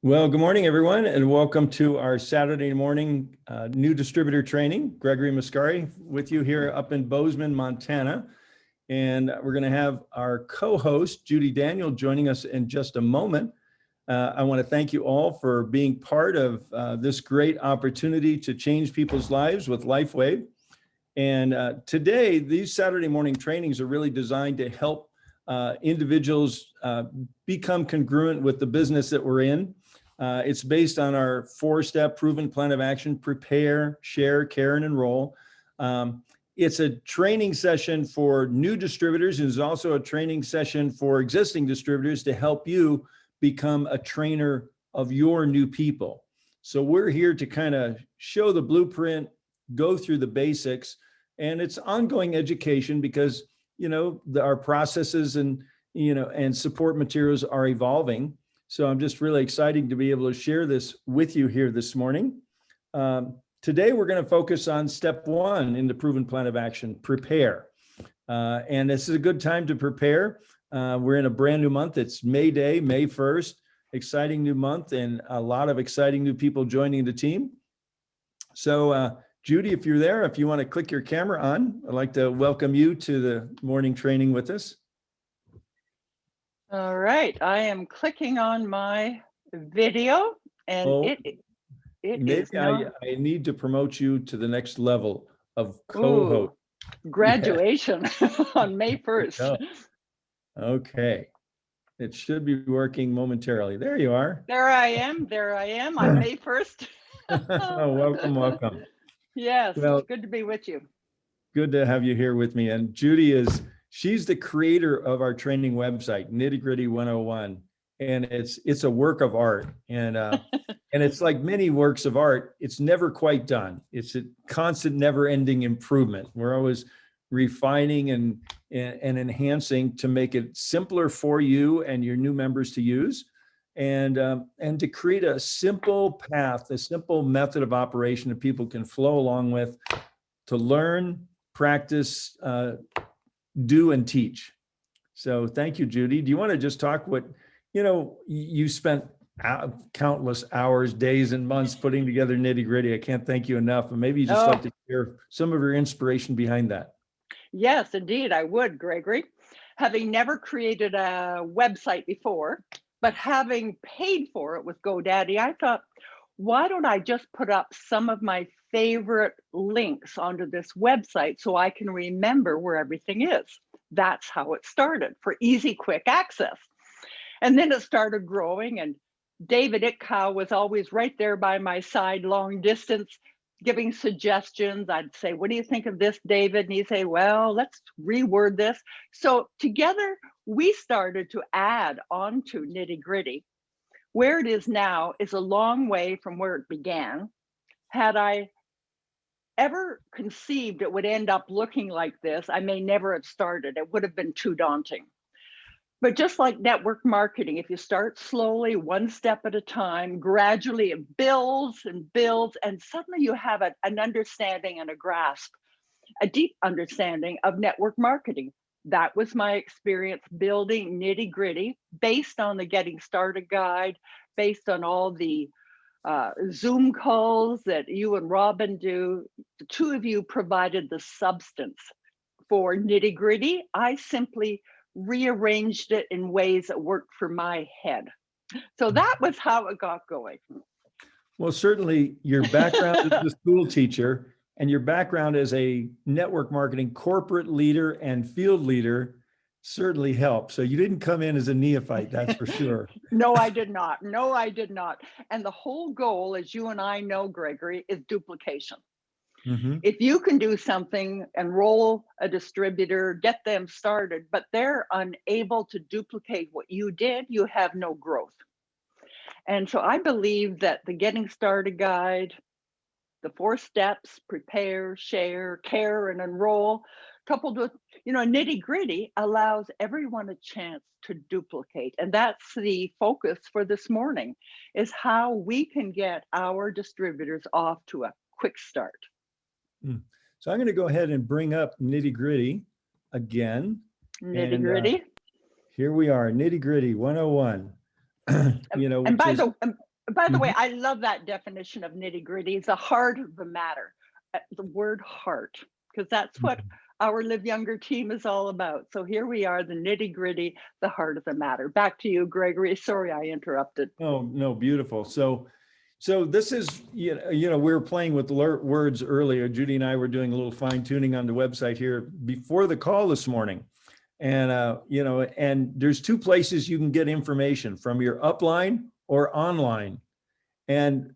Well, good morning, everyone, and welcome to our Saturday morning new distributor training. Gregory Mascari with you here up in Bozeman, Montana. And we're going to have our co-host, Judy Daniel, joining us in just a moment. I want to thank you all for being part of this great opportunity to change people's lives with LifeWave. And today, these Saturday morning trainings are really designed to help individuals become congruent with the business that we're in. It's based on our 4-step proven plan of action: prepare, share, care, and enroll. It's a training session for new distributors, and it's also a training session for existing distributors to help you become a trainer of your new people. So we're here to kind of show the blueprint, go through the basics, and it's ongoing education because, our processes and, and support materials are evolving. So I'm just really excited to be able to share this with you here this morning. Today, we're going to focus on step 1 in the proven plan of action: prepare. And this is a good time to prepare. We're in a brand new month. It's May Day, May 1st, exciting new month, and a lot of exciting new people joining the team. So Judy, if you're there, if you want to click your camera on, I'd like to welcome you to the morning training with us. All right, I am clicking on my video, and it is not... I need to promote you to the next level of co-host. Graduation on May 1st. Okay, it should be working momentarily. There you are. There I am on May 1st. Oh, welcome. Yes, well, good to be with you. Good to have you here with me. And Judy she's the creator of our training website, Nitty Gritty 101. And it's a work of art. And and it's like many works of art, it's never quite done. It's a constant, never-ending improvement. We're always refining and enhancing to make it simpler for you and your new members to use, and to create a simple path, a simple method of operation that people can flow along with to learn, practice, do, and teach. So thank you, Judy. Do you want to just talk what, you spent countless hours, days, and months putting together Nitty Gritty. I can't thank you enough. And maybe you just like to share some of your inspiration behind that. Yes, indeed, I would, Gregory. Having never created a website before, but having paid for it with GoDaddy, I thought, why don't I just put up some of my favorite links onto this website so I can remember where everything is? That's how it started, for easy, quick access. And then it started growing, and David Itkow was always right there by my side, long distance, giving suggestions. I'd say, what do you think of this, David? And he'd say, well, let's reword this. So together, we started to add on to Nitty Gritty. Where it is now is a long way from where it began. Had I ever conceived it would end up looking like this, I may never have started. It would have been too daunting. But just like network marketing, if you start slowly, one step at a time, gradually it builds and builds, and suddenly you have an understanding and a grasp, a deep understanding of network marketing. That was my experience building Nitty Gritty based on the Getting Started guide, based on all the Zoom calls that you and Robin do. The two of you provided the substance for Nitty Gritty. I simply rearranged it in ways that worked for my head. So that was how it got going. Well, certainly your background as a school teacher and your background as a network marketing corporate leader and field leader certainly helped. So you didn't come in as a neophyte, that's for sure. No, I did not. No, I did not. And the whole goal, as you and I know, Gregory, is duplication. Mm-hmm. If you can do something, enroll a distributor, get them started, but they're unable to duplicate what you did, you have no growth. And so I believe that the Getting Started guide, the 4 steps: prepare, share, care, and enroll, coupled with, Nitty Gritty, allows everyone a chance to duplicate. And that's the focus for this morning, is how we can get our distributors off to a quick start. So I'm going to go ahead and bring up Nitty Gritty again. Nitty Gritty. Here we are, Nitty Gritty 101. And By the way, Mhm. I love that definition of nitty gritty. It's the heart of the matter. The word heart, because that's what our Live Younger team is all about. So here we are, the nitty gritty, the heart of the matter. Back to you, Gregory. Sorry I interrupted. Oh, no, beautiful. So this is, we were playing with words earlier. Judy and I were doing a little fine tuning on the website here before the call this morning. And, and there's two places you can get information from: your upline or online. And,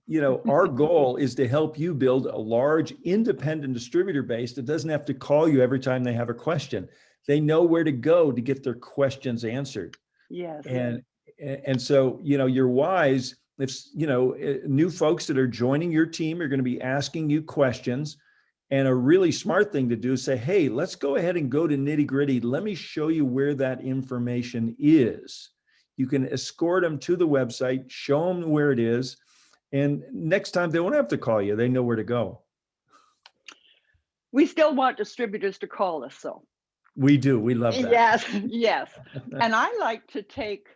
our goal is to help you build a large independent distributor base that doesn't have to call you every time they have a question. They know where to go to get their questions answered. Yes. And so, you're wise if, new folks that are joining your team are going to be asking you questions. And a really smart thing to do is say, hey, let's go ahead and go to nitty gritty. Let me show you where that information is. You can escort them to the website, show them where it is. And next time they won't have to call you. They know where to go. We still want distributors to call us, so. We do. We love that. Yes, yes. And I like to take,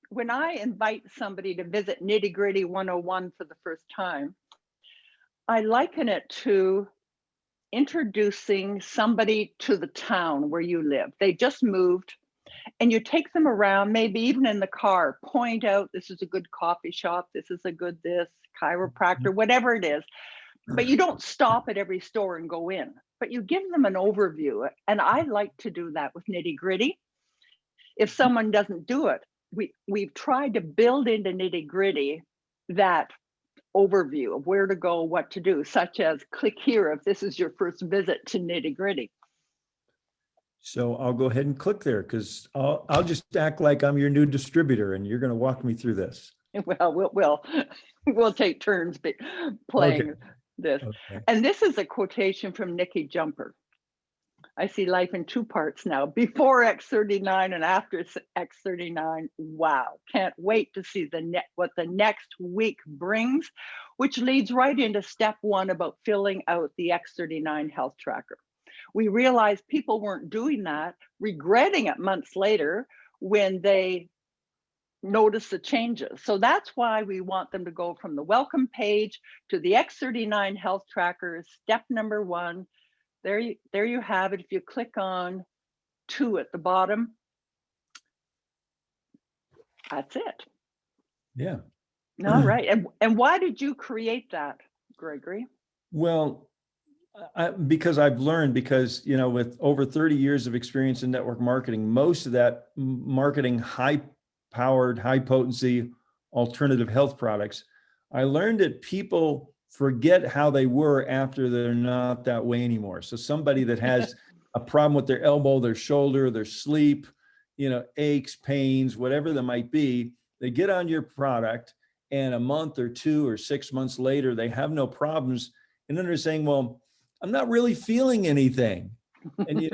when I invite somebody to visit Nitty Gritty 101 for the first time, I liken it to introducing somebody to the town where you live. They just moved, and you take them around, maybe even in the car, point out, this is a good coffee shop, this is a good this, chiropractor, whatever it is. But you don't stop at every store and go in, but you give them an overview. And I like to do that with Nitty Gritty. If someone doesn't do it, we've tried to build into Nitty Gritty that overview of where to go, what to do, such as click here if this is your first visit to Nitty Gritty. So I'll go ahead and click there, because I'll just act like I'm your new distributor and you're going to walk me through this. Well, we'll take turns playing this. Okay. And this is a quotation from Nikki Jumper. I see life in two parts now: before X39 and after X39. Wow, can't wait to see what the next week brings, which leads right into step one about filling out the X39 health tracker. We realized people weren't doing that, regretting it months later when they notice the changes. So that's why we want them to go from the welcome page to the X39 health tracker. Step number one. There you have it. If you click on 2 at the bottom, that's it. Yeah. All right. And why did you create that, Gregory? Well, because I've learned, with over 30 years of experience in network marketing, most of that marketing high-powered, high-potency alternative health products, I learned that people forget how they were after they're not that way anymore. So somebody that has a problem with their elbow, their shoulder, their sleep, aches, pains, whatever that might be, they get on your product, and a month or 2 or 6 months later, they have no problems. And then they're saying, well, I'm not really feeling anything. And,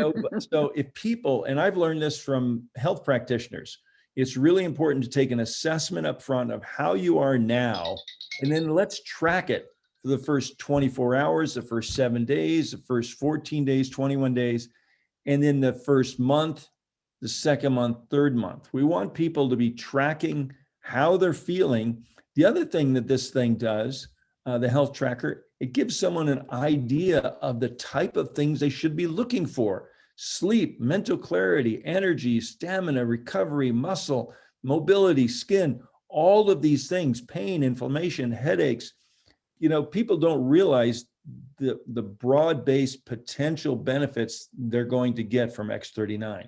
so if people, and I've learned this from health practitioners, it's really important to take an assessment up front of how you are now, and then let's track it for the first 24 hours, the first 7 days, the first 14 days, 21 days, and then the first month, the second month, third month. We want people to be tracking how they're feeling. The other thing that this thing does, the health tracker, it gives someone an idea of the type of things they should be looking for: sleep, mental clarity, energy, stamina, recovery, muscle, mobility, skin, all of these things, pain, inflammation, headaches. People don't realize the broad-based potential benefits they're going to get from X39.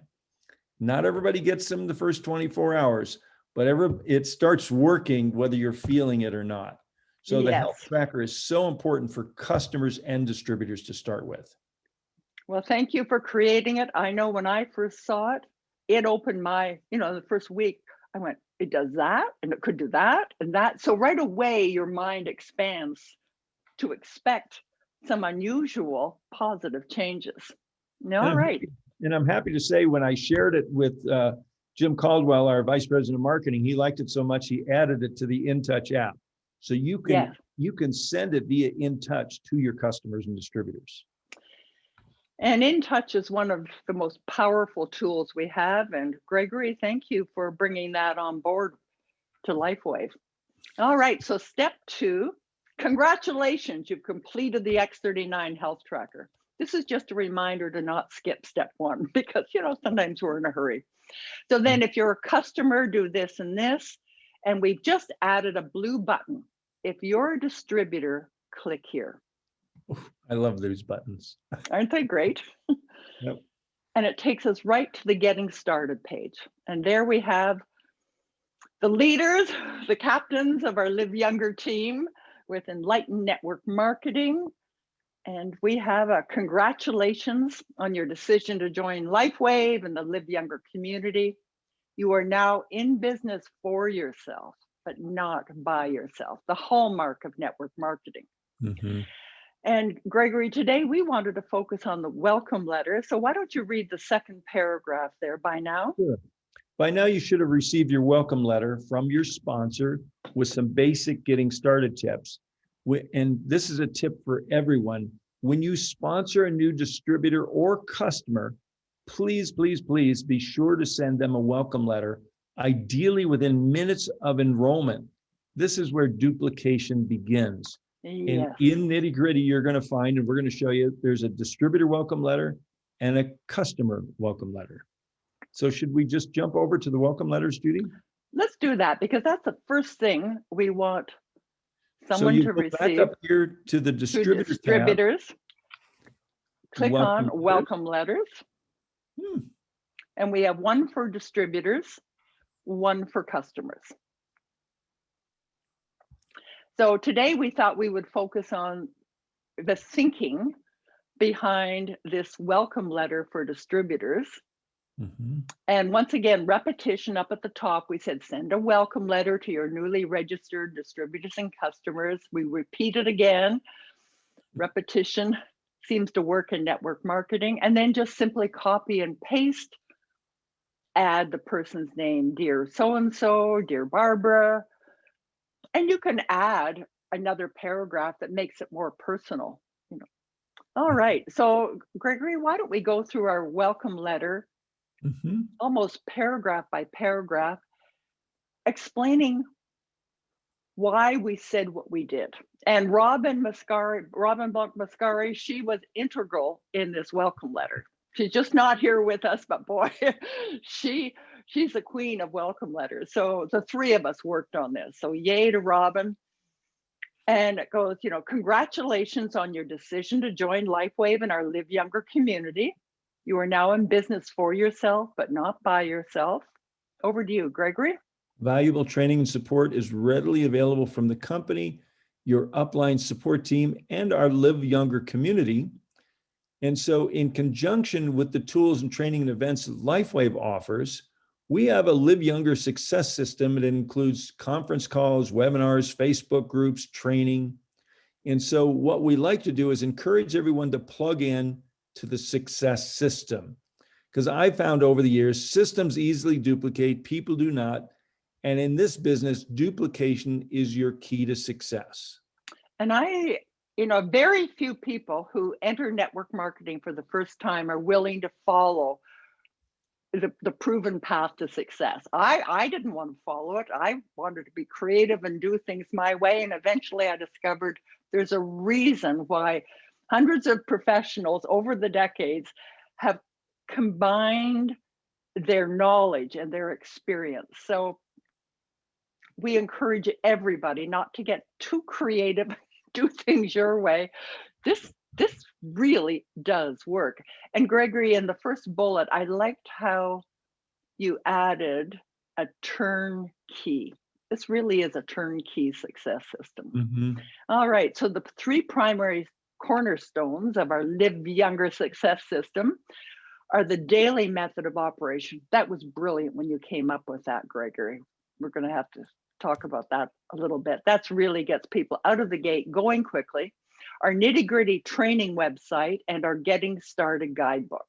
Not everybody gets them the first 24 hours, but it starts working whether you're feeling it or not. So the health tracker is so important for customers and distributors to start with. Well, thank you for creating it. I know when I first saw it, it opened my, the first week, I went, it does that, and it could do that and that. So right away, your mind expands to expect some unusual positive changes. All right. And I'm happy to say, when I shared it with Jim Caldwell, our vice president of marketing, he liked it so much he added it to the InTouch app. So you can send it via InTouch to your customers and distributors. And InTouch is one of the most powerful tools we have. And Gregory, thank you for bringing that on board to LifeWave. All right, so step 2, congratulations, you've completed the X39 health tracker. This is just a reminder to not skip step 1 because, sometimes we're in a hurry. So then if you're a customer, do this and this. And we've just added a blue button. If you're a distributor, click here. I love those buttons. Aren't they great? Yep. And it takes us right to the getting started page. And there we have the leaders, the captains of our Live Younger team with Enlightened Network Marketing. And we have a congratulations on your decision to join LifeWave and the Live Younger community. You are now in business for yourself, but not by yourself, the hallmark of network marketing. Mm-hmm. And Gregory, today we wanted to focus on the welcome letter. So why don't you read the second paragraph there by now? Sure. By now, you should have received your welcome letter from your sponsor with some basic getting started tips. And this is a tip for everyone. When you sponsor a new distributor or customer, please, please, please be sure to send them a welcome letter, ideally within minutes of enrollment. This is where duplication begins. Yes. And in nitty gritty, you're going to find, and we're going to show you, there's a distributor welcome letter and a customer welcome letter. So should we just jump over to the welcome letters, Judy? Let's do that because that's the first thing we want someone so you to go receive. back up here to the distributors tab. Click on welcome letters. And we have one for distributors, one for customers. So today we thought we would focus on the thinking behind this welcome letter for distributors. Mm-hmm. And once again, repetition up at the top, we said, send a welcome letter to your newly registered distributors and customers. We repeat it again. Repetition seems to work in network marketing. And then just simply copy and paste, add the person's name, dear so-and-so, dear Barbara. And you can add another paragraph that makes it more personal. All right, so Gregory, why don't we go through our welcome letter, almost paragraph by paragraph, explaining why we said what we did. And Robin Mascari, she was integral in this welcome letter. She's just not here with us, but boy, she's the queen of welcome letters. So the three of us worked on this. So yay to Robin. And it goes, congratulations on your decision to join LifeWave and our Live Younger community. You are now in business for yourself, but not by yourself. Over to you, Gregory. Valuable training and support is readily available from the company, your upline support team, and our Live Younger community. And so in conjunction with the tools and training and events that LifeWave offers, we have a Live Younger success system. It includes conference calls, webinars, Facebook groups, training. And so what we like to do is encourage everyone to plug in to the success system. Because I found over the years, systems easily duplicate, people do not. And in this business, duplication is your key to success. And very few people who enter network marketing for the first time are willing to follow the proven path to success. I didn't want to follow it. I wanted to be creative and do things my way. And eventually I discovered there's a reason why hundreds of professionals over the decades have combined their knowledge and their experience. So we encourage everybody not to get too creative, do things your way. This really does work. And Gregory, in the first bullet, I liked how you added a turnkey. This really is a turnkey success system. All right, so the three primary cornerstones of our Live Younger success system are the daily method of operation. That was brilliant when you came up with that, Gregory. We're going to have to talk about that a little bit. That's really gets people out of the gate going quickly. Our nitty-gritty training website and our getting started guidebook.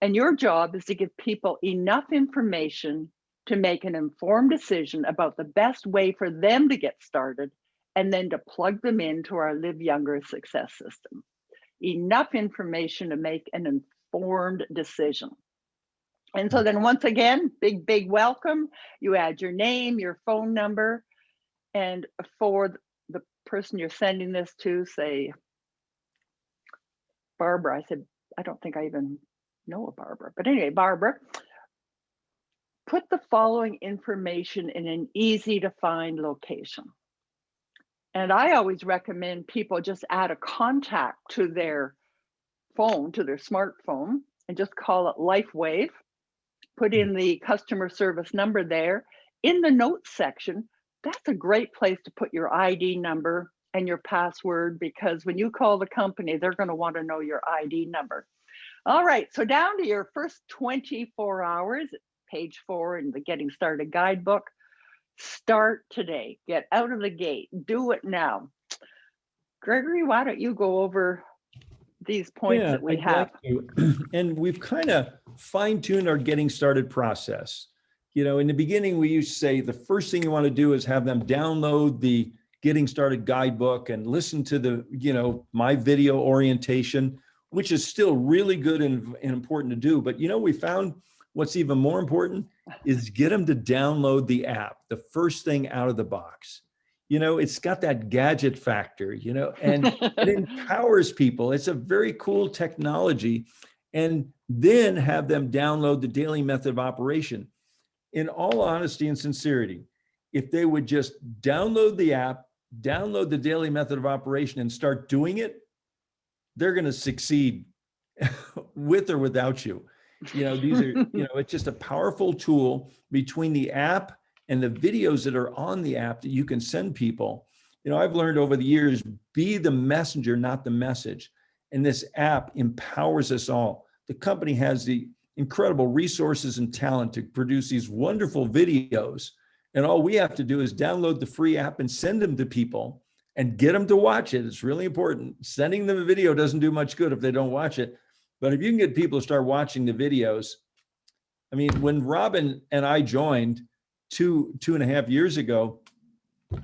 And your job is to give people enough information to make an informed decision about the best way for them to get started and then to plug them into our Live Younger success system. Enough information to make an informed decision. And so then once again, big welcome. You add your name, your phone number, And for the person you're sending this to, say, Barbara, I said, I don't think I even know a Barbara, but anyway, Barbara, put the following information in an easy to find location. And I always recommend people just add a contact to their phone, to their smartphone, and just call it LifeWave. Put in the customer service number there. In the notes section, that's a great place to put your ID number and your password, because when you call the company, they're going to want to know your ID number. All right, so down to your first 24 hours, page 4 in the Getting Started guidebook. Start today. Get out of the gate. Do it now. Gregory, why don't you go over these points that we I'd have? like to. And we've kind of fine-tuned our getting started process. You know, in the beginning, we used to say the first thing you want to do is have them download the Getting Started guidebook and listen to the, you know, my video orientation, which is still really good and important to do. But, you know, we found what's even more important is get them to download the app, the first thing out of the box. You know, it's got that gadget factor, you know, and it empowers people. It's a very cool technology. And then have them download the daily method of operation. In all honesty and sincerity, if they would just download the app, download the daily method of operation and start doing it, they're going to succeed with or without you. You know, these are, you know, it's just a powerful tool between the app and the videos that are on the app that you can send people. You know, I've learned over the years, be the messenger, not the message. And this app empowers us all. The company has the incredible resources and talent to produce these wonderful videos. And all we have to do is download the free app and send them to people and get them to watch it. It's really important. Sending them a video doesn't do much good if they don't watch it. But if you can get people to start watching the videos, I mean, when Robin and I joined two and a half years ago,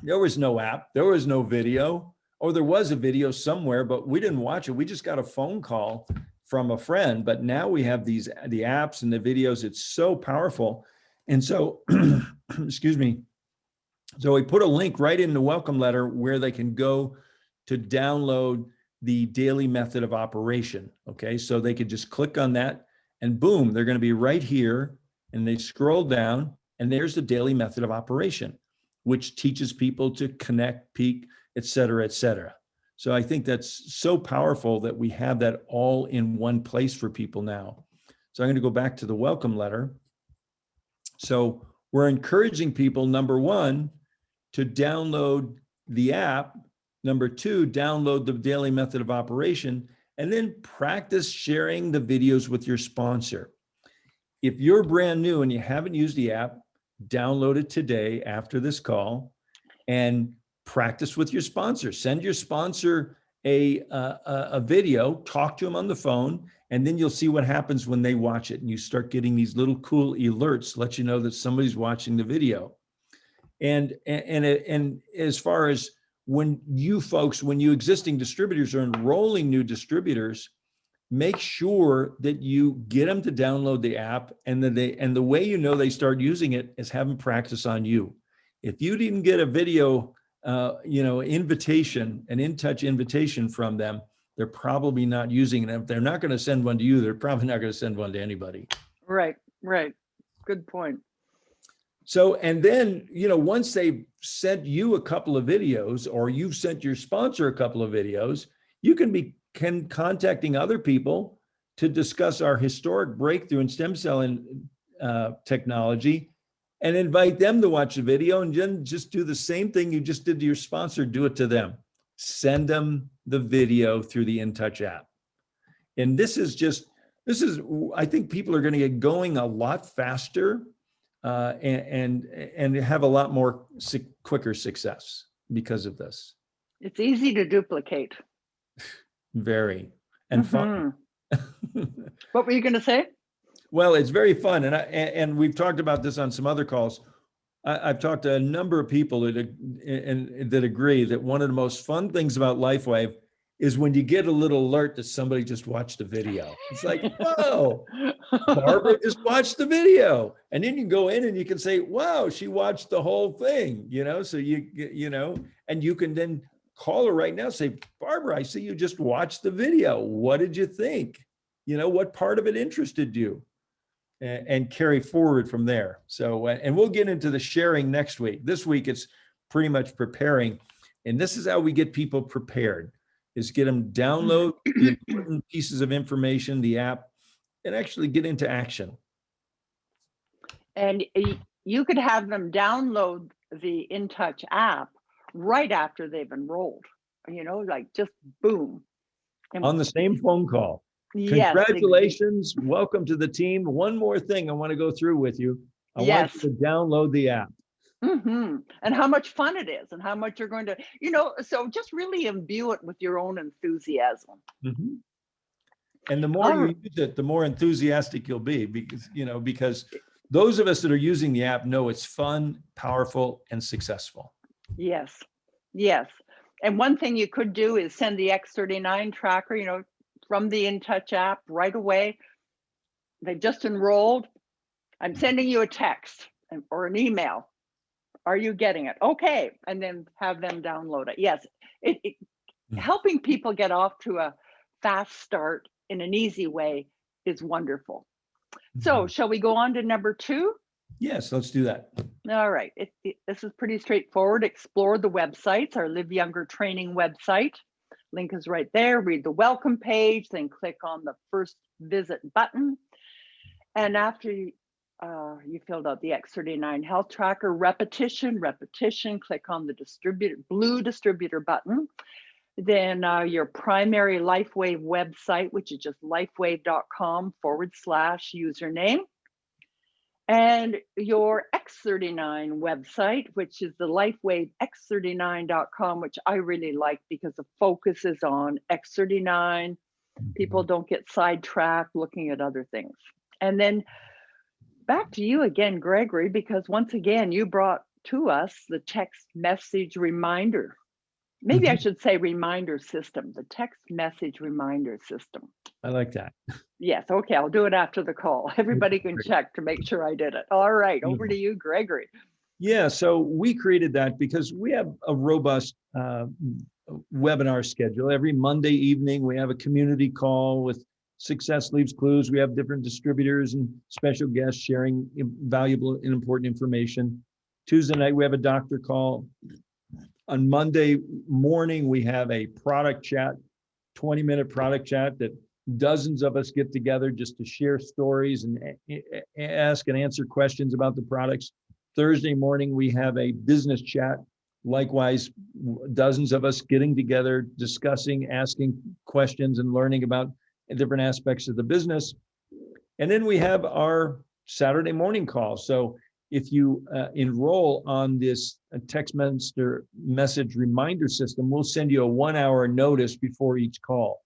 there was no app, there was no video, or there was a video somewhere, but we didn't watch it. We just got a phone call from a friend. But now we have the apps and the videos. It's so powerful. And so, excuse me. So we put a link right in the welcome letter where they can go to download the daily method of operation. Okay, so they could just click on that and boom, they're going to be right here. And they scroll down and there's the daily method of operation, which teaches people to connect, peak, et cetera, et cetera. So I think that's so powerful that we have that all in one place for people now. So I'm going to go back to the welcome letter. So we're encouraging people, number one, to download the app. Number two, download the daily method of operation, and then practice sharing the videos with your sponsor. If you're brand new and you haven't used the app, download it today after this call and practice with your sponsor. Send your sponsor a video, talk to them on the phone, and then you'll see what happens when they watch it. And you start getting these little cool alerts, let you know that somebody's watching the video. And as far as when you existing distributors are enrolling new distributors, make sure that you get them to download the app, and the way you know they start using it is have them practice on you. If you didn't get a video, invitation, an in-touch invitation from them, they're probably not using it. If they're not going to send one to you, they're probably not going to send one to anybody. Right. Good point. So, and then, once they've sent you a couple of videos, or you've sent your sponsor a couple of videos, you can contacting other people to discuss our historic breakthrough in stem cell technology, and invite them to watch the video, and then just do the same thing you just did to your sponsor, do it to them. Send them the video through the InTouch app. And I think people are going to get going a lot faster and have a lot more quicker success because of this. It's easy to duplicate. Very, and fun. What were you going to say? Well, it's very fun. And we've talked about this on some other calls. I've talked to a number of people that agree that one of the most fun things about LifeWave is when you get a little alert that somebody just watched a video. It's like, whoa, Barbara just watched the video. And then you go in and you can say, wow, she watched the whole thing, so and you can then call her right now, say, Barbara, I see you just watched the video. What did you think? What part of it interested you? And carry forward from there. So, and we'll get into the sharing next week. This week, it's pretty much preparing. And this is how we get people prepared, is get them download the important pieces of information, the app, and actually get into action. And you could have them download the InTouch app right after they've enrolled, like just boom. On the same phone call. Yes. Congratulations. Welcome to the team. One more thing I want to go through with you. I want you to download the app. And how much fun it is and how much you're going to, so just really imbue it with your own enthusiasm. And the more you use it, the more enthusiastic you'll be, because those of us that are using the app know it's fun, powerful, and successful. Yes. And one thing you could do is send the X39 tracker, from the InTouch app right away. They've just enrolled. I'm sending you a text or an email. Are you getting it? Okay. And then have them download it. Yes. Helping people get off to a fast start in an easy way is wonderful. So shall we go on to number 2? Yes, let's do that. All right. This is pretty straightforward. Explore the websites, our Live Younger training website. Link is right there. Read the welcome page, then click on the first visit button. And after you filled out the X39 health tracker, repetition, click on the blue distributor button. Then your primary LifeWave website, which is just lifewave.com/username. And your X39 website, which is the lifewavex39.com, which I really like because the focus is on X39. People don't get sidetracked looking at other things. And then back to you again, Gregory, because once again, you brought to us the text message reminder. Maybe I should say reminder system, the text message reminder system. I like that. Yes. Okay. I'll do it after the call. Everybody can check to make sure I did it. All right. Over to you, Gregory. Yeah. So we created that because we have a robust webinar schedule. Every Monday evening, we have a community call with Success Leaves Clues. We have different distributors and special guests sharing valuable and important information. Tuesday night, we have a doctor call. On Monday morning, we have a product chat, 20-minute product chat that dozens of us get together just to share stories and ask and answer questions about the products. Thursday morning, we have a business chat. Likewise, dozens of us getting together, discussing, asking questions and learning about different aspects of the business. And then we have our Saturday morning call. So if you enroll on this text message reminder system, we'll send you a 1-hour notice before each call.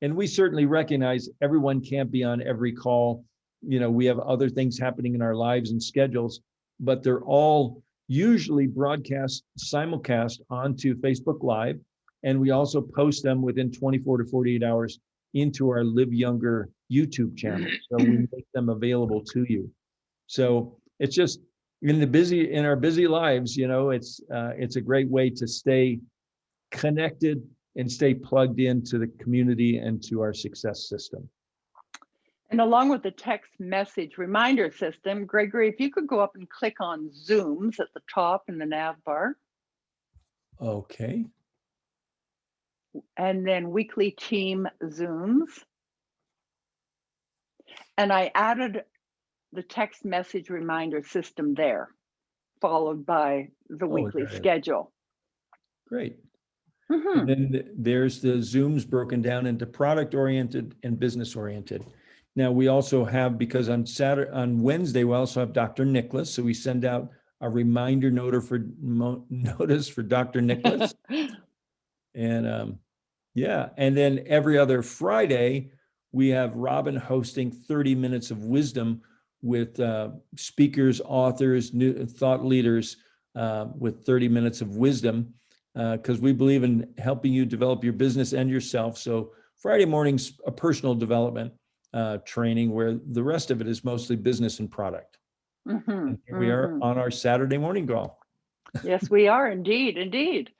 And we certainly recognize everyone can't be on every call. We have other things happening in our lives and schedules, but they're all usually broadcast simulcast onto Facebook Live. And we also post them within 24 to 48 hours into our Live Younger YouTube channel. So we make them available to you. So it's just in our busy lives, it's a great way to stay connected and stay plugged into the community and to our success system. And along with the text message reminder system, Gregory, if you could go up and click on Zooms at the top in the nav bar. Okay. And then weekly team Zooms. And I added the text message reminder system there, followed by the weekly schedule. Great. And then there's the Zooms broken down into product-oriented and business-oriented. Now we also have, because on Wednesday, we also have Dr. Nicholas. So we send out a reminder notice for Dr. Nicholas. And and then every other Friday, we have Robin hosting 30 minutes of wisdom with speakers, authors, new thought leaders with 30 minutes of wisdom. because we believe in helping you develop your business and yourself. So Friday morning's a personal development training, where the rest of it is mostly business and product. And here we are on our Saturday morning call. Yes, we are indeed, indeed.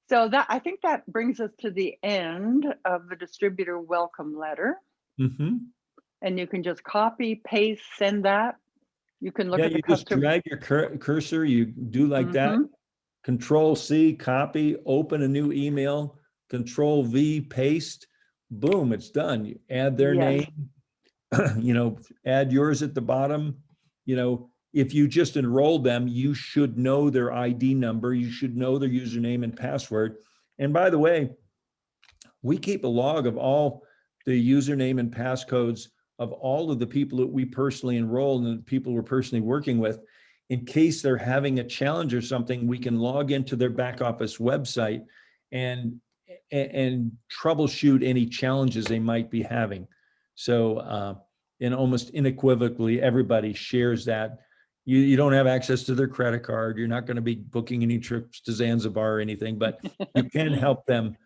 So that, I think that brings us to the end of the distributor welcome letter. And you can just copy, paste, send that. You can look at the you just customer. drag your cursor, you do like that. Control C, copy, open a new email, Control V, paste, boom, it's done. You add their name, add yours at the bottom. If you just enrolled them, you should know their ID number. You should know their username and password. And by the way, we keep a log of all the username and passcodes of all of the people that we personally enroll and the people we're personally working with. In case they're having a challenge or something, we can log into their back office website and troubleshoot any challenges they might be having. So, and almost unequivocally, everybody shares that. You don't have access to their credit card. You're not going to be booking any trips to Zanzibar or anything, but you can help them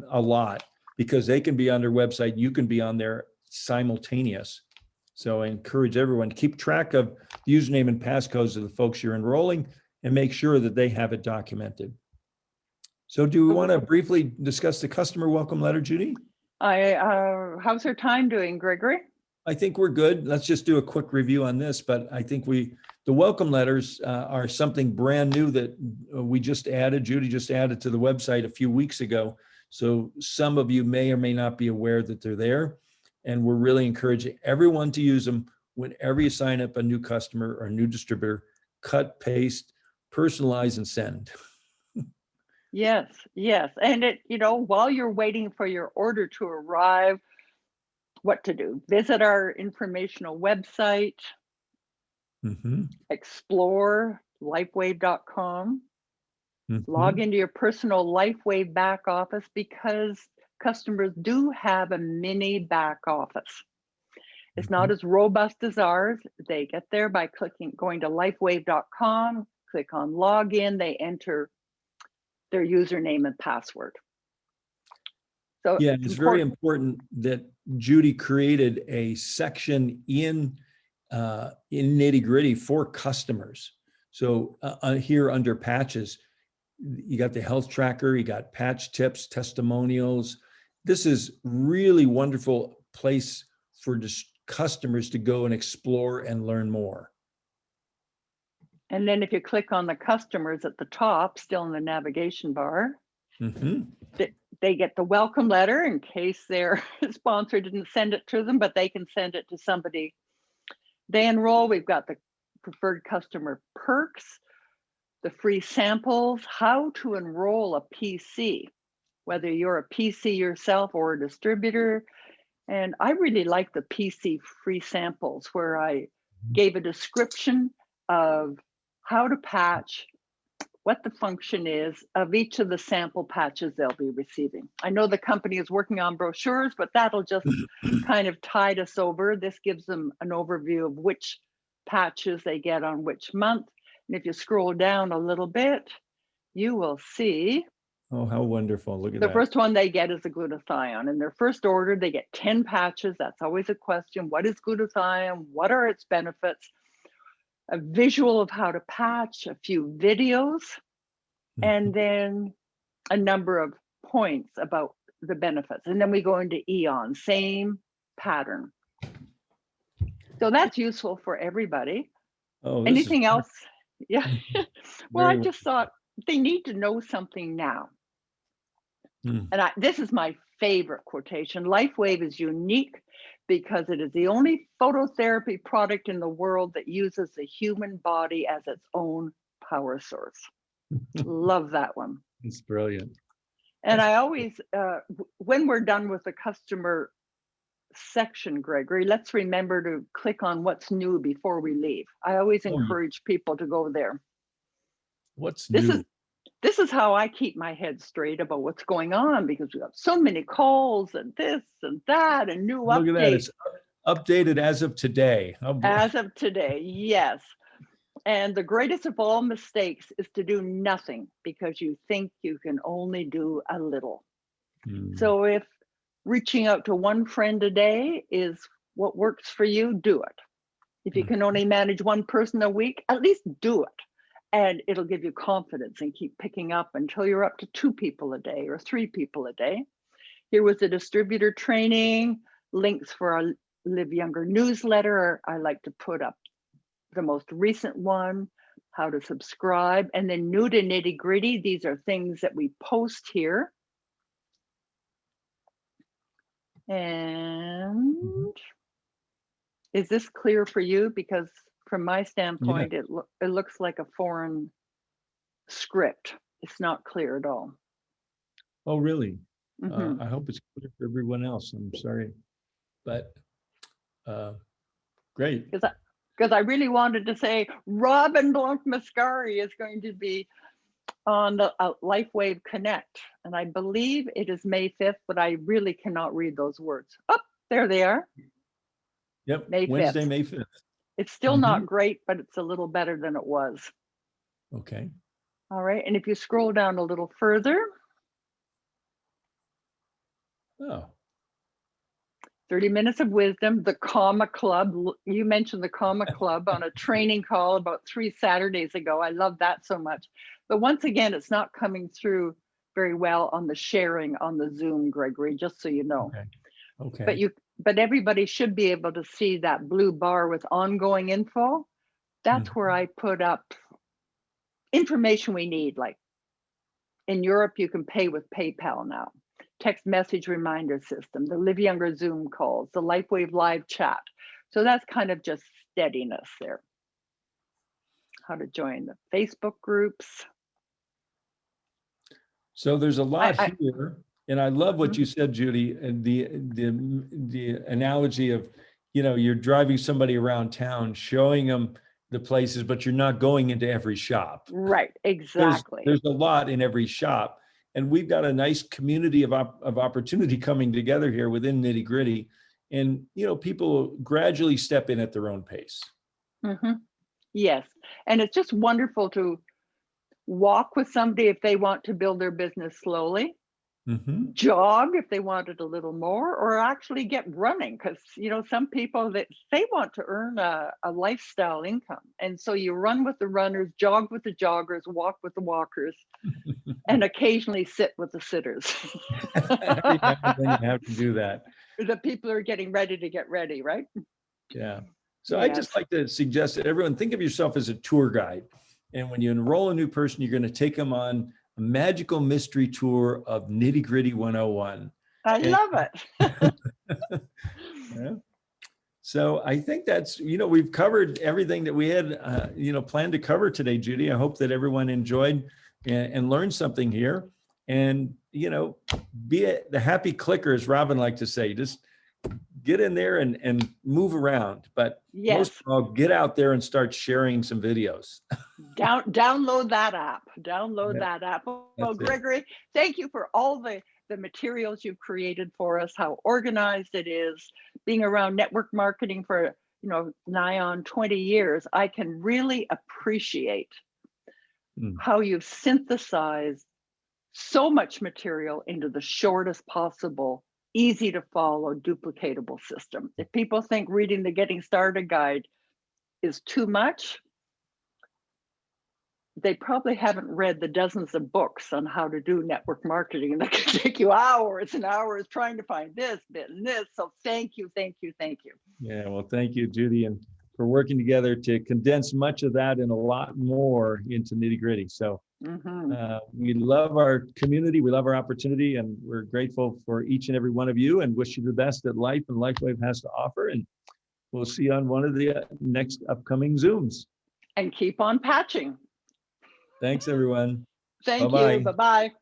a lot, because they can be on their website. You can be on there simultaneous. So I encourage everyone to keep track of the username and passcodes of the folks you're enrolling and make sure that they have it documented. So do we want to briefly discuss the customer welcome letter, Judy? How's her time doing, Gregory? I think we're good. Let's just do a quick review on this, but I think the welcome letters are something brand new that we just added. Judy just added to the website a few weeks ago. So some of you may or may not be aware that they're there. And we're really encouraging everyone to use them whenever you sign up a new customer or a new distributor. Cut, paste, personalize, and send. Yes, yes. And while you're waiting for your order to arrive, what to do? Visit our informational website, explore lifewave.com, log into your personal LifeWave back office, because customers do have a mini back office. It's not as robust as ours. They get there by going to lifewave.com, click on login, they enter their username and password. So yeah, it's very important that Judy created a section in Nitty Gritty for customers. So here under patches, you got the health tracker, you got patch tips, testimonials. This is really wonderful place for customers to go and explore and learn more. And then if you click on the customers at the top, still in the navigation bar, they get the welcome letter in case their sponsor didn't send it to them, but they can send it to somebody they enroll. We've got the preferred customer perks, the free samples, how to enroll a PC, whether you're a PC yourself or a distributor. And I really like the PC free samples, where I gave a description of how to patch, what the function is of each of the sample patches they'll be receiving. I know the company is working on brochures, but that'll just kind of tide us over. This gives them an overview of which patches they get on which month. And if you scroll down a little bit, you will see. Oh, how wonderful. Look at that. The first one they get is the glutathione. In their first order, they get 10 patches. That's always a question. What is glutathione? What are its benefits? A visual of how to patch, a few videos, and then a number of points about the benefits. And then we go into Eon, same pattern. So that's useful for everybody. Oh, anything else? Yeah. Well, Very I just thought they need to know something now. And this is my favorite quotation. LifeWave is unique because it is the only phototherapy product in the world that uses the human body as its own power source. Love that one. It's brilliant. And I always, when we're done with the customer section, Gregory, let's remember to click on what's new before we leave. I always encourage people to go there. What's new? This is how I keep my head straight about what's going on, because we have so many calls and this and that and new updates. Look at that, it's updated as of today. As of today, yes. And the greatest of all mistakes is to do nothing because you think you can only do a little. So if reaching out to one friend a day is what works for you, do it. If you can only manage one person a week, at least do it. And it'll give you confidence and keep picking up until you're up to 2 people a day or 3 people a day. Here was the distributor training, links for our Live Younger newsletter. I like to put up the most recent one, how to subscribe, and then new to nitty gritty. These are things that we post here. And is this clear for you? Because from my standpoint, it looks like a foreign script. It's not clear at all. Oh, really? I hope it's clear for everyone else. I'm sorry, but great. Because I really wanted to say Robin Blanc-Mascari is going to be on the LifeWave Connect, and I believe it is May 5th, but I really cannot read those words. Oh, there they are. Yep, May 5th. Wednesday, May 5th. It's still not great, but it's a little better than it was. Okay. All right, and if you scroll down a little further. Oh. 30 minutes of wisdom, the Comma Club. You mentioned the Comma Club on a training call about 3 Saturdays ago. I love that so much. But once again, it's not coming through very well on the sharing on the Zoom, Gregory, just so you know. Okay. But everybody should be able to see that blue bar with ongoing info. That's where I put up information we need. Like in Europe, you can pay with PayPal now. Text message reminder system, the Live Younger Zoom calls, the LifeWave live chat. So that's kind of just steadiness there. How to join the Facebook groups. So there's a lot here, and I love what you said, Judy, and the analogy of, you're driving somebody around town, showing them the places, but you're not going into every shop. Right, exactly. There's a lot in every shop. And we've got a nice community of opportunity coming together here within Nitty Gritty. And, people gradually step in at their own pace. Yes. And it's just wonderful to walk with somebody if they want to build their business slowly, jog if they wanted a little more, or actually get running. Because, some people that they want to earn a lifestyle income. And so you run with the runners, jog with the joggers, walk with the walkers. And occasionally sit with the sitters. Every now and then you have to do that. The people are getting ready to get ready, right? Yeah. So I just like to suggest that everyone think of yourself as a tour guide. And when you enroll a new person, you're going to take them on a magical mystery tour of Nitty Gritty 101. I love it. Yeah. So I think that's, we've covered everything that we had, planned to cover today, Judy. I hope that everyone enjoyed and learn something here, and be the happy clicker, as Robin liked to say. Just get in there and move around, but most of all, get out there and start sharing some videos. Download that app. That app. Well, Gregory, thank you for all the materials you've created for us, how organized it is. Being around network marketing for nigh on 20 years, I can really appreciate how you've synthesized so much material into the shortest possible, easy to follow, duplicatable system. If people think reading the Getting Started guide is too much, they probably haven't read the dozens of books on how to do network marketing that can take you hours and hours trying to find this bit and this. So thank you. Yeah, well, thank you, Judy, and for working together to condense much of that and a lot more into Nitty Gritty. So we love our community, we love our opportunity, and we're grateful for each and every one of you and wish you the best that life and LifeWave has to offer. And we'll see you on one of the next upcoming Zooms. And keep on patching. Thanks, everyone. Thank you. Bye-bye.